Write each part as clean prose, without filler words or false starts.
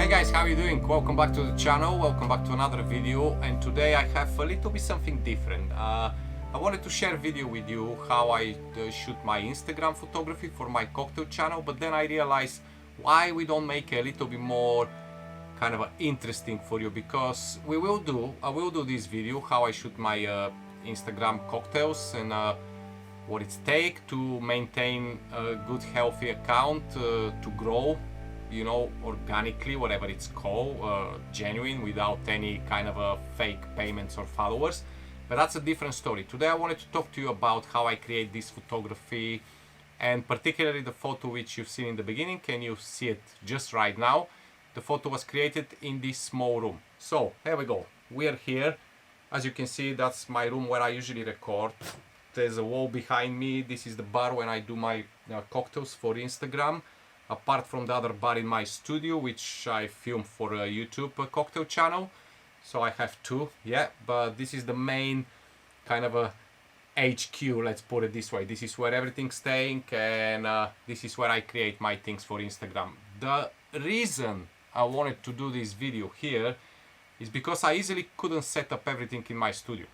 Hi guys, how are you doing? Welcome back to the channel, welcome back to another video, and today I have a little bit something different. I wanted to share a video with you how I shoot my Instagram photography for my cocktail channel, but then I realized why we don't make it a little bit more kind of interesting for you, because I will do this video how I shoot my Instagram cocktails and what it takes to maintain a good healthy account, to grow, you know, organically, whatever it's called, genuine, without any kind of fake payments or followers. But that's a different story. Today I wanted to talk to you about how I create this photography, and particularly the photo which you've seen in the beginning. Can you see it just right now? The photo was created in this small room. So here we go, we are here. As you can see, that's my room where I usually record. There's a wall behind me. This is the bar when I do my cocktails for Instagram, apart from the other bar in my studio which I film for a YouTube cocktail channel. So I have two, yeah, but this is the main kind of a HQ, let's put it this way. This is where everything's staying, and this is where I create my things for Instagram. The reason I wanted to do this video here is because I easily couldn't set up everything in my studio.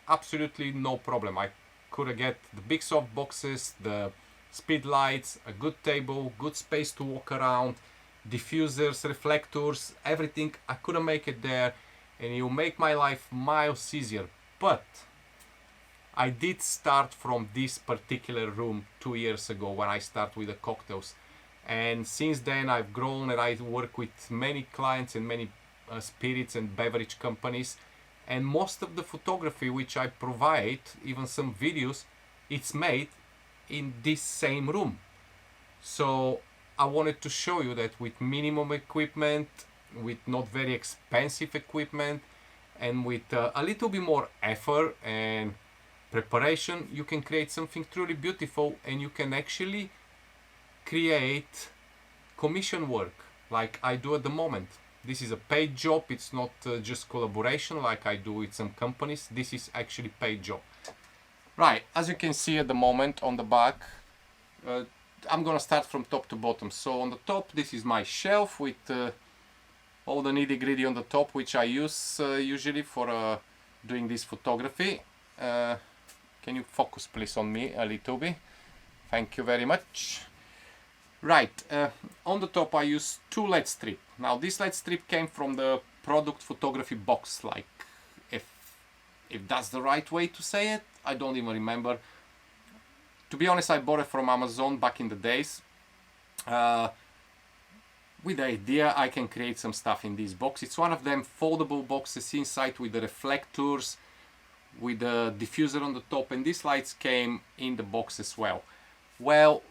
Absolutely no problem. I could get the big soft boxes, the speed lights, a good table, good space to walk around, diffusers, reflectors, everything. I couldn't make it there, and it will make my life miles easier. But I did start from this particular room 2 years ago when I started with the cocktails, and since then I've grown, and I work with many clients and many spirits and beverage companies, and most of the photography which I provide, even some videos, it's made in this same room. So I wanted to show you that with minimum equipment, with not very expensive equipment, and with a little bit more effort and preparation, you can create something truly beautiful, and you can actually create commission work like I do at the moment. This is a paid job. It's not just collaboration like I do with some companies. This is actually paid job. Right, as you can see at the moment on the back, I'm gonna start from top to bottom. So on the top, this is my shelf with all the nitty-gritty on the top, which I use usually for doing this photography. Can you focus please on me a little bit? Thank you very much. Right, on the top I use two LED strip. Now this LED strip came from the product photography box, like if that's the right way to say it, I don't even remember. To be honest, I bought it from Amazon back in the days, with the idea I can create some stuff in this box. It's one of them foldable boxes inside with the reflectors, with the diffuser on the top, and these lights came in the box as well. Well,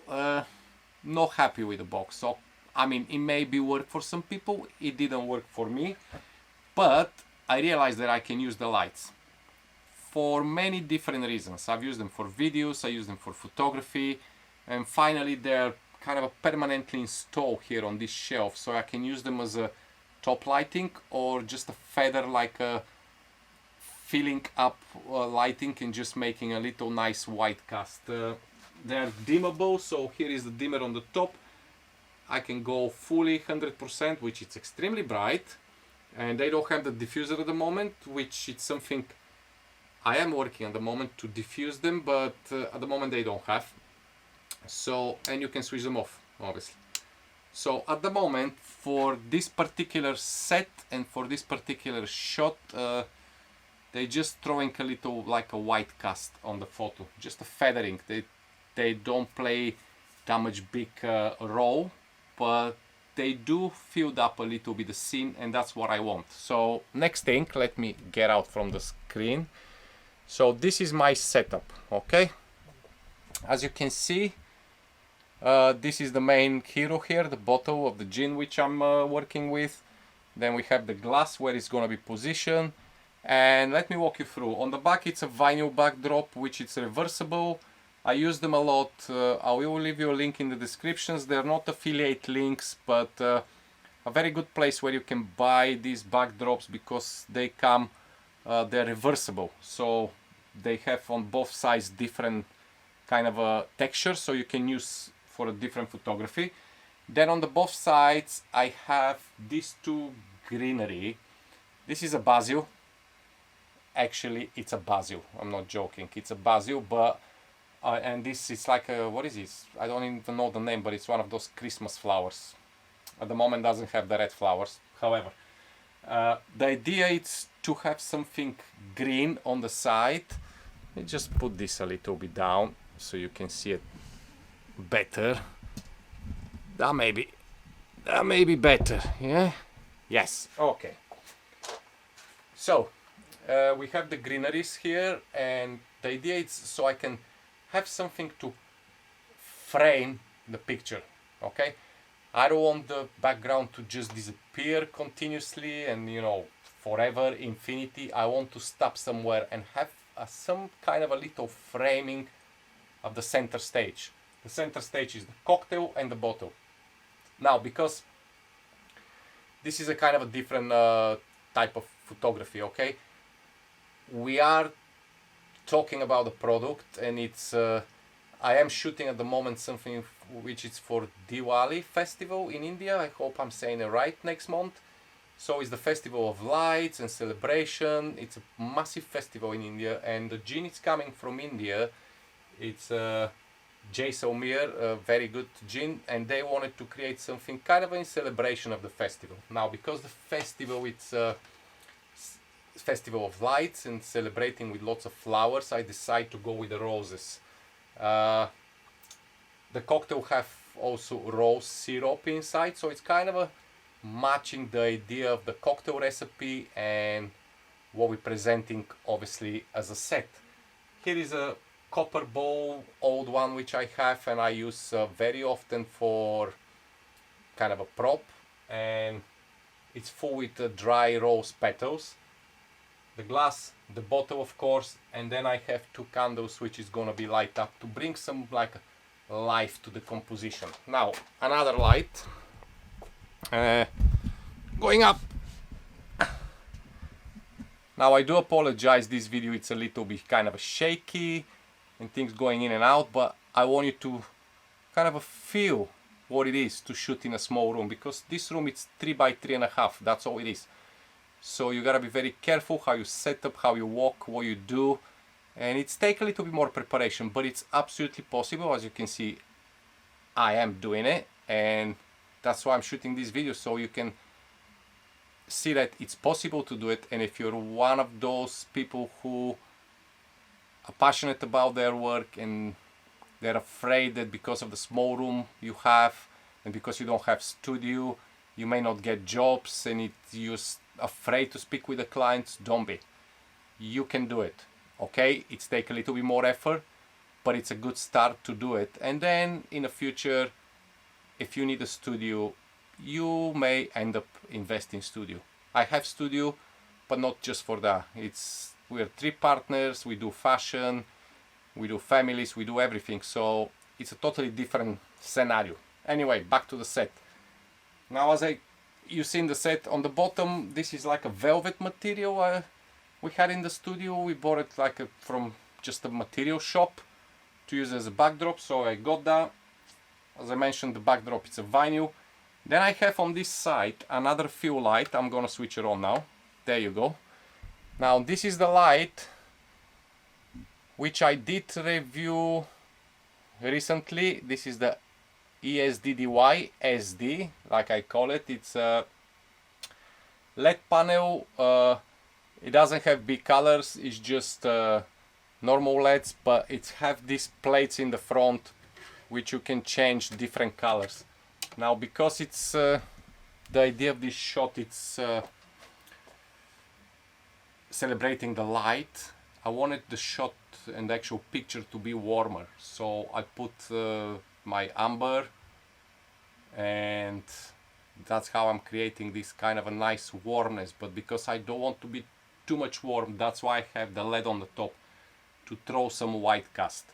not happy with the box. So I mean, it maybe work for some people, it didn't work for me, but I realized that I can use the lights for many different reasons. I've used them for videos, I use them for photography, and finally they're kind of permanently installed here on this shelf, so I can use them as a top lighting or just a feather, like a filling up lighting and just making a little nice white cast. They're dimmable, so here is the dimmer on the top. I can go fully 100%, which is extremely bright, and they don't have the diffuser at the moment, which is something I am working at the moment to diffuse them, but at the moment they don't have. So, and you can switch them off, obviously. So at the moment, for this particular set and for this particular shot, they just throwing a little, like a white cast on the photo, just a feathering. They don't play that much big role, but they do fill up a little bit the scene, and that's what I want. So next thing, let me get out from the screen. So this is my setup, okay? As you can see, this is the main hero here, the bottle of the gin which I'm working with. Then we have the glass where it's gonna be positioned, and let me walk you through. On the back it's a vinyl backdrop which is reversible. I use them a lot. I will leave you a link in the descriptions. They're not affiliate links, but a very good place where you can buy these backdrops, because they come, they're reversible, so they have on both sides different kind of a texture, so you can use for a different photography. Then on the both sides I have these two greenery. This is a basil. Actually it's a basil, I'm not joking, it's a basil, but and this is like a, what is this? I don't even know the name, but it's one of those Christmas flowers. At the moment doesn't have the red flowers. However, the idea is to have something green on the side. Let me just put this a little bit down so you can see it better. That may be better, yeah? Yes, okay. So, we have the greeneries here, and the idea is so I can have something to frame the picture, okay? I don't want the background to just disappear continuously and, you know, forever, infinity. I want to stop somewhere and have some kind of a little framing of the center stage. The center stage is the cocktail and the bottle. Now, because this is a kind of a different type of photography, okay? We are talking about the product, and it's I am shooting at the moment something which is for Diwali festival in India. I hope I'm saying it right, next month. So it's the festival of lights and celebration. It's a massive festival in India, and the gin is coming from India. It's Jaisalmer, a very good gin, and they wanted to create something kind of in celebration of the festival. Now, because the festival it's festival of lights and celebrating with lots of flowers, I decided to go with the roses. The cocktail have also rose syrup inside, so it's kind of a matching the idea of the cocktail recipe and what we're presenting obviously as a set. Here is a copper bowl, old one which I have and I use very often for kind of a prop, and it's full with dry rose petals. The glass, the bottle of course, and then I have two candles which is gonna be light up to bring some like life to the composition. Now another light going up. Now I do apologize, this video it's a little bit kind of shaky and things going in and out, but I want you to kind of feel what it is to shoot in a small room, because this room it's 3 by 3.5, that's all it is. So you gotta be very careful how you set up, how you walk, what you do, and it's take a little bit more preparation, but it's absolutely possible. As you can see, I am doing it, and that's why I'm shooting this video, so you can see that it's possible to do it. And if you're one of those people who are passionate about their work and they're afraid that because of the small room you have and because you don't have studio you may not get jobs, and you're afraid to speak with the clients, don't be. You can do it, okay? It's take a little bit more effort, but it's a good start to do it. And then in the future, if you need a studio, you may end up investing in studio. I have studio, but not just for that. We're 3 partners, we do fashion, we do families, we do everything, so it's a totally different scenario. Anyway, back to the set. Now, as you see in the set on the bottom, this is like a velvet material we had in the studio. We bought it like from just a material shop to use as a backdrop, so I got that. As I mentioned, the backdrop it's a vinyl. Then I have on this side another fill light. I'm gonna switch it on now. There you go. Now this is the light which I did review recently. This is the ESDDY SD, like I call it. It's a LED panel. It doesn't have big colors, it's just normal LEDs, but it have these plates in the front which you can change different colors. Now because it's the idea of this shot, it's celebrating the light, I wanted the shot and the actual picture to be warmer, so I put my amber, and that's how I'm creating this kind of a nice warmness. But because I don't want to be too much warm, that's why I have the LED on the top to throw some white cast.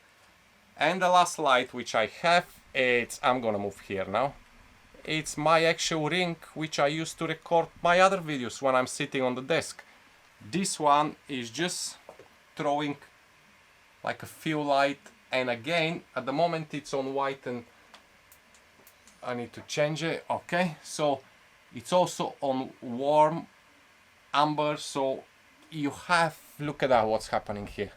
And the last light which I have, I'm gonna move here now, it's my actual ring which I use to record my other videos when I'm sitting on the desk. This one is just throwing like a fill light, and again at the moment it's on white and I need to change it. Okay, so it's also on warm amber, so you have, look at that, what's happening here.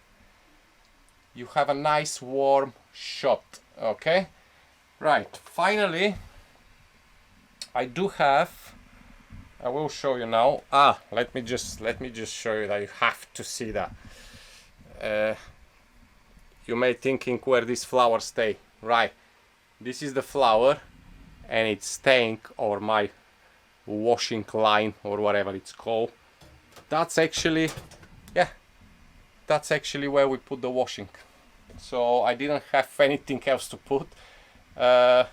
You have a nice warm shot. Okay, right, finally I do have, I will show you now. Let me just show you that you have to see that. You may thinking where this flower stay. Right, this is the flower and it's staying over my washing line or whatever it's called. That's actually, yeah, that's actually where we put the washing. So I didn't have anything else to put. The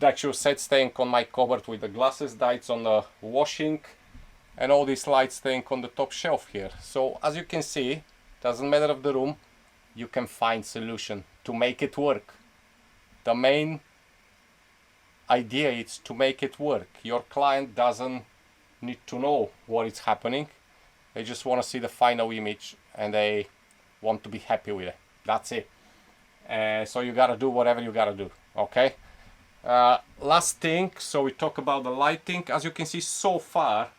actual set staying on my cupboard with the glasses, lights on the washing, and all these lights staying on the top shelf here. So as you can see, doesn't matter of the room, you can find solution to make it work. The main idea is to make it work. Your client doesn't need to know what is happening. They just want to see the final image and they want to be happy with it. That's it. So you gotta do whatever you gotta do. Okay. Last thing, so we talk about the lighting. As you can see so far,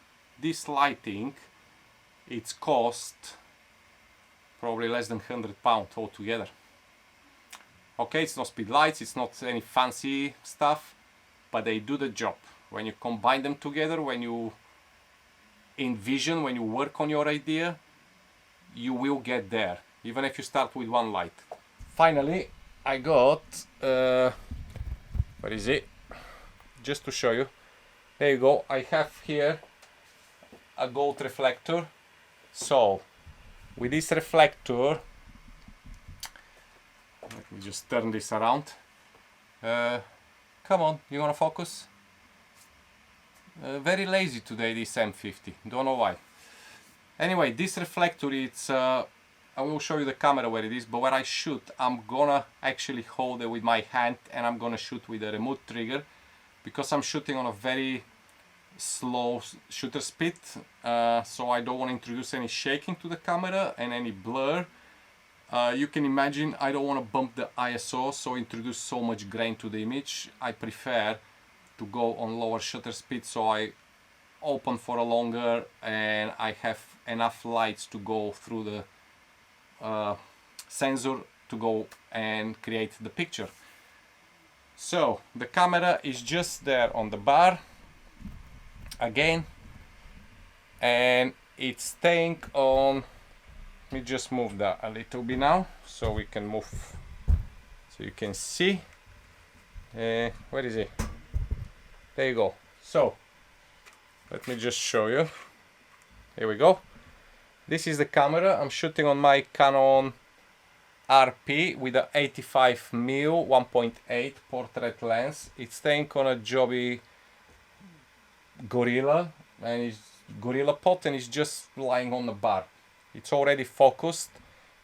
this lighting, it's cost probably less than £100 altogether. Okay, it's not speed lights, it's not any fancy stuff, but they do the job. When you combine them together, when you envision, when you work on your idea, you will get there, even if you start with one light. Finally, I got, where is it? Just to show you. There you go. I have here a gold reflector. So, with this reflector, let me just turn this around. Come on, you wanna focus? Very lazy today, this M50. Don't know why. Anyway, this reflector, it's I will show you the camera where it is, but when I shoot, I'm gonna actually hold it with my hand and I'm gonna shoot with a remote trigger because I'm shooting on a very slow shutter speed, so I don't want to introduce any shaking to the camera and any blur. You can imagine I don't want to bump the ISO, so introduce so much grain to the image. I prefer to go on lower shutter speed, so I open for a longer and I have enough lights to go through the sensor to go and create the picture. So the camera is just there on the bar again, and it's staying on. Let me just move that a little bit now so we can move, so you can see. Where is it? There you go. So let me just show you. Here we go. This is the camera. I'm shooting on my Canon RP with a 85mm 1.8 portrait lens. It's staying on a Joby Gorilla, and it's Gorilla Pot, and it's just lying on the bar. It's already focused.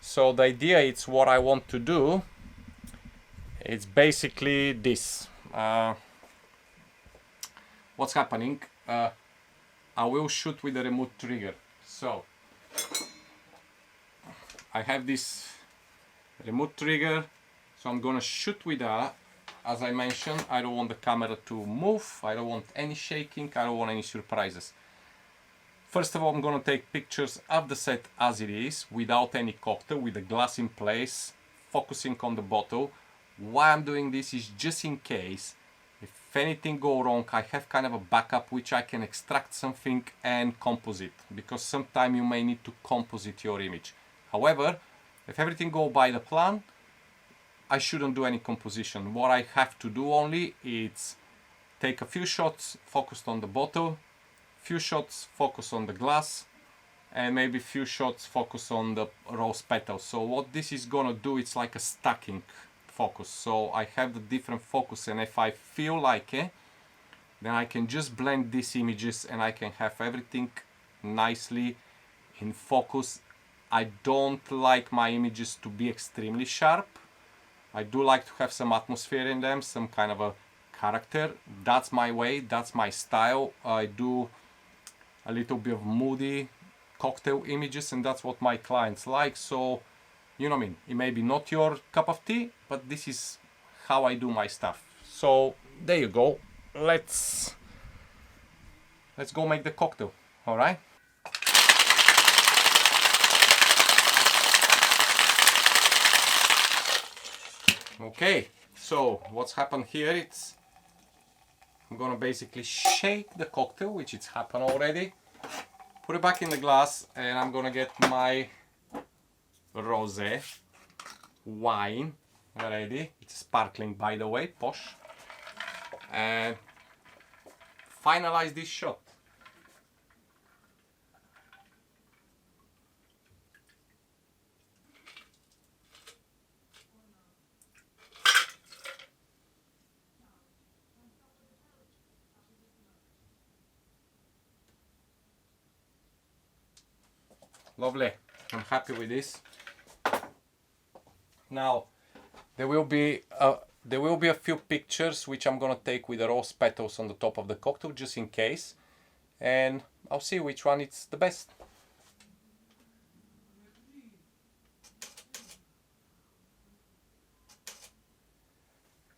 So the idea is what I want to do. It's basically this. What's happening? I will shoot with the remote trigger. So I have this remote trigger, so I'm gonna shoot with that. As I mentioned, I don't want the camera to move, I don't want any shaking, I don't want any surprises. First of all, I'm gonna take pictures of the set as it is, without any cocktail, with the glass in place, focusing on the bottle. Why I'm doing this is just in case, if anything go wrong, I have kind of a backup which I can extract something and composite, because sometimes you may need to composite your image. However, if everything go by the plan, I shouldn't do any composition. What I have to do only is take a few shots focused on the bottle, few shots focus on the glass, and maybe few shots focus on the rose petals. So what this is gonna do, it's like a stacking focus. So I have the different focus, and if I feel like it, then I can just blend these images and I can have everything nicely in focus. I don't like my images to be extremely sharp. I do like to have some atmosphere in them, some kind of a character. That's my way, that's my style. I do a little bit of moody cocktail images, and that's what my clients like. So, you know what I mean, it may be not your cup of tea, but this is how I do my stuff. So there you go. Let's go make the cocktail. All right. Okay, so what's happened here, it's I'm gonna basically shake the cocktail, which it's happened already, put it back in the glass, and I'm gonna get my rosé wine ready. It's sparkling, by the way, posh, and finalize this shot. Lovely. I'm happy with this. Now there will be a few pictures which I'm gonna take with the rose petals on the top of the cocktail, just in case, and I'll see which one is the best.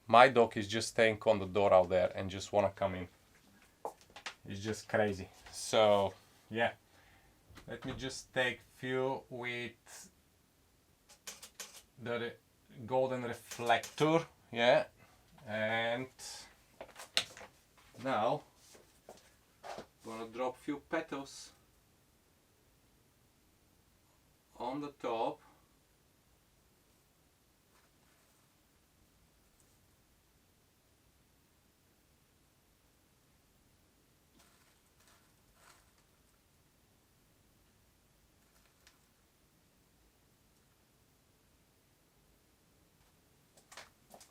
My dog is just staying on the door out there and just wanna come in. It's just crazy. So yeah. Let me just take few with the golden reflector, yeah, and now I'm gonna drop few petals on the top.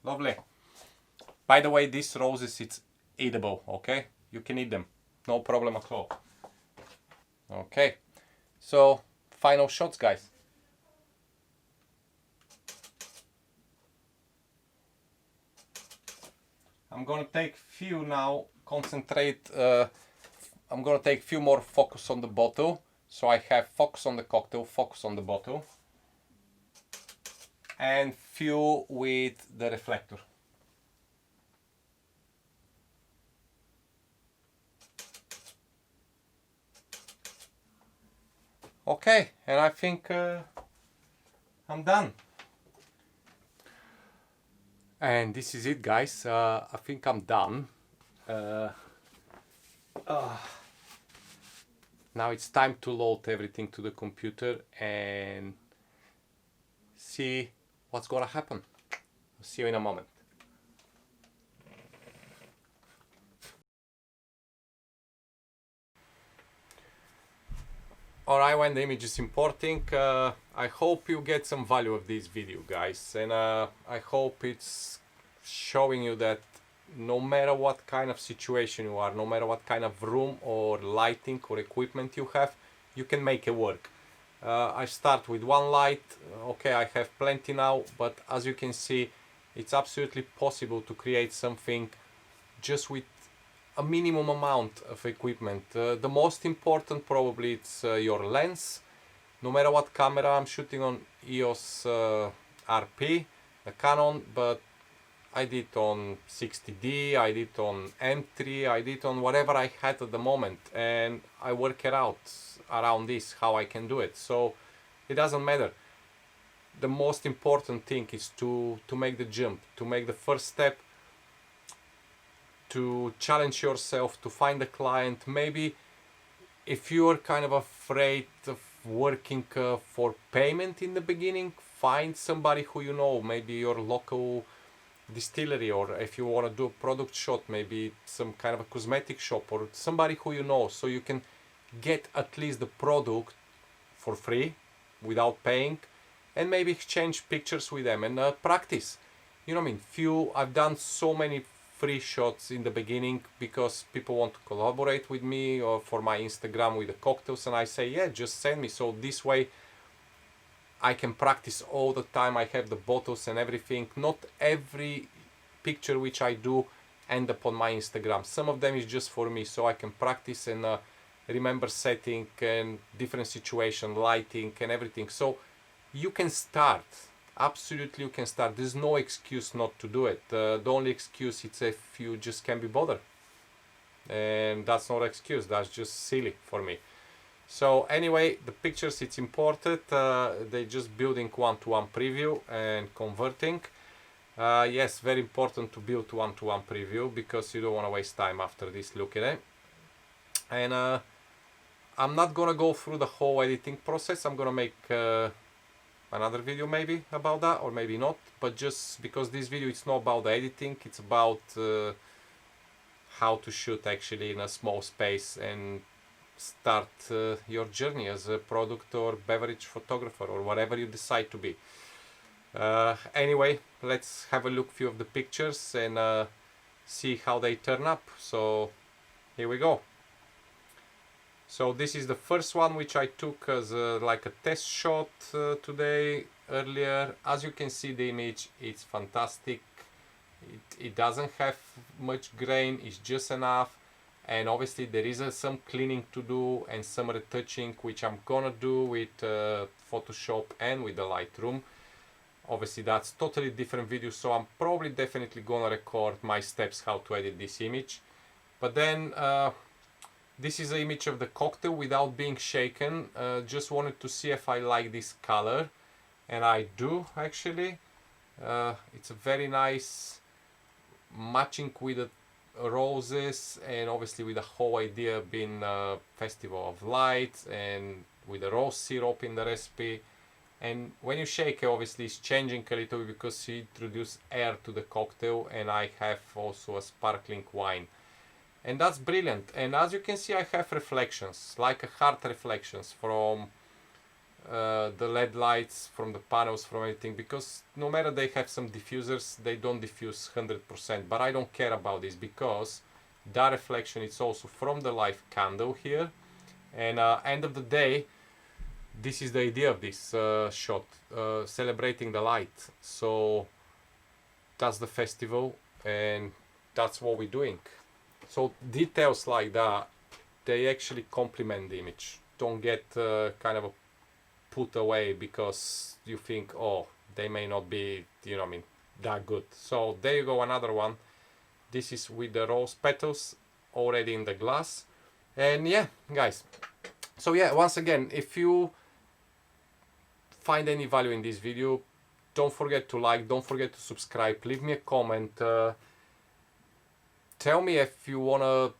Lovely. By the way, these roses, it's edible, okay? You can eat them, no problem at all. Okay, so final shots, guys. I'm gonna take few now, concentrate, I'm gonna take few more focus on the bottle. So I have focus on the cocktail, focus on the bottle, and few with the reflector. Okay, and I think I'm done. And this is it, guys. I think I'm done. Now it's time to load everything to the computer and see what's gonna happen. I'll see you in a moment. Alright, when the image is importing, I hope you get some value of this video, guys, and I hope it's showing you that no matter what kind of situation you are, no matter what kind of room or lighting or equipment you have, you can make it work. I start with one light, okay, I have plenty now, but as you can see, it's absolutely possible to create something just with a minimum amount of equipment. The most important probably it's your lens. No matter what camera, I'm shooting on EOS RP, the Canon, but I did on 60D, I did on M3, I did on whatever I had at the moment, and I work it out around this, how I can do it. So it doesn't matter. The most important thing is to make the jump, to make the first step, to challenge yourself, to find a client. Maybe if you're kind of afraid of working for payment in the beginning, find somebody who you know, maybe your local distillery, or if you want to do a product shot, maybe some kind of a cosmetic shop, or somebody who you know, so you can get at least the product for free without paying, and maybe exchange pictures with them and practice. You know what I mean? I've done so many free shots in the beginning because people want to collaborate with me or for my Instagram with the cocktails, and I say, yeah, just send me. So this way I can practice all the time. I have the bottles and everything. Not every picture which I do end up on my Instagram. Some of them is just for me, so I can practice and remember setting and different situation, lighting and everything. So you can start absolutely you can start. There's no excuse not to do it. The only excuse is if you just can't be bothered, and that's not an excuse, that's just silly for me. So anyway, the pictures, it's imported. They just building one-to-one preview and converting. Yes, very important to build one-to-one preview because you don't want to waste time after this looking at it. And I'm not gonna go through the whole editing process. I'm gonna make another video maybe about that, or maybe not, but just because this video it's not about the editing, it's about how to shoot actually in a small space and start your journey as a product or beverage photographer or whatever you decide to be. Anyway, let's have a look few of the pictures and see how they turn up. So here we go. So this is the first one which I took as like a test shot today earlier. As you can see, the image, it's fantastic. It doesn't have much grain, it's just enough. And obviously there is some cleaning to do and some retouching, which I'm gonna do with Photoshop and with the Lightroom. Obviously that's totally different video, so I'm probably definitely gonna record my steps how to edit this image. But then this is an image of the cocktail without being shaken. Just wanted to see if I like this color, and I do actually. It's a very nice matching with the roses, and obviously with the whole idea being a festival of light and with the rose syrup in the recipe. And when you shake it, obviously it's changing a little bit because you introduce air to the cocktail, and I have also a sparkling wine. And that's brilliant. And as you can see, I have reflections, like a heart reflections from the LED lights, from the panels, from everything, because no matter they have some diffusers, they don't diffuse 100%, but I don't care about this because that reflection is also from the live candle here. And end of the day, this is the idea of this shot, celebrating the light. So that's the festival, and that's what we're doing. So details like that, they actually complement the image. Don't get kind of a put away because you think, oh, they may not be, you know what I mean, that good. So there you go, another one. This is with the rose petals already in the glass. And yeah, guys. So yeah, once again, if you find any value in this video, don't forget to like, don't forget to subscribe, leave me a comment. Tell me if you want to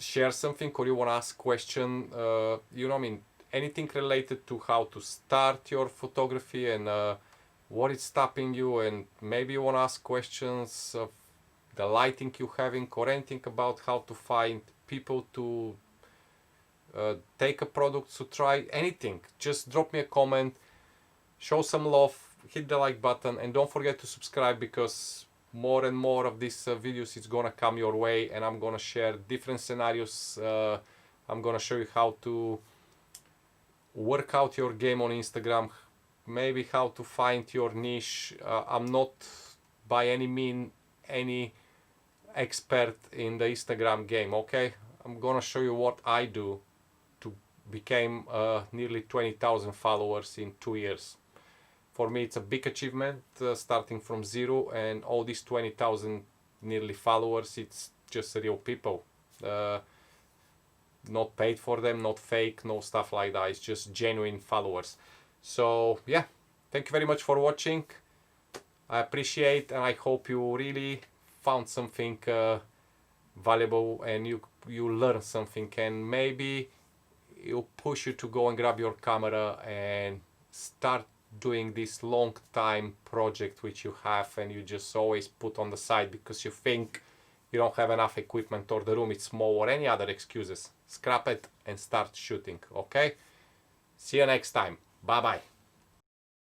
share something or you want to ask question, you know what I mean, anything related to how to start your photography and what is stopping you, and maybe you want to ask questions of the lighting you having or anything about how to find people to take a product to try, anything. Just drop me a comment, show some love, hit the like button, and don't forget to subscribe because more and more of these videos is gonna come your way, and I'm gonna share different scenarios. I'm gonna show you how to work out your game on Instagram, maybe how to find your niche. I'm not by any means any expert in the Instagram game, okay? I'm gonna show you what I do to become nearly 20,000 followers in 2 years. For me, it's a big achievement, starting from zero, and all these 20,000 nearly followers, it's just real people. Not paid for them, not fake, no stuff like that. It's just genuine followers. So yeah, thank you very much for watching. I appreciate, and I hope you really found something valuable, and you learn something, and maybe it'll push you to go and grab your camera and start doing this long time project which you have and you just always put on the side because you think you don't have enough equipment or the room is small or any other excuses. Scrap it and start shooting, okay? See you next time. Bye bye.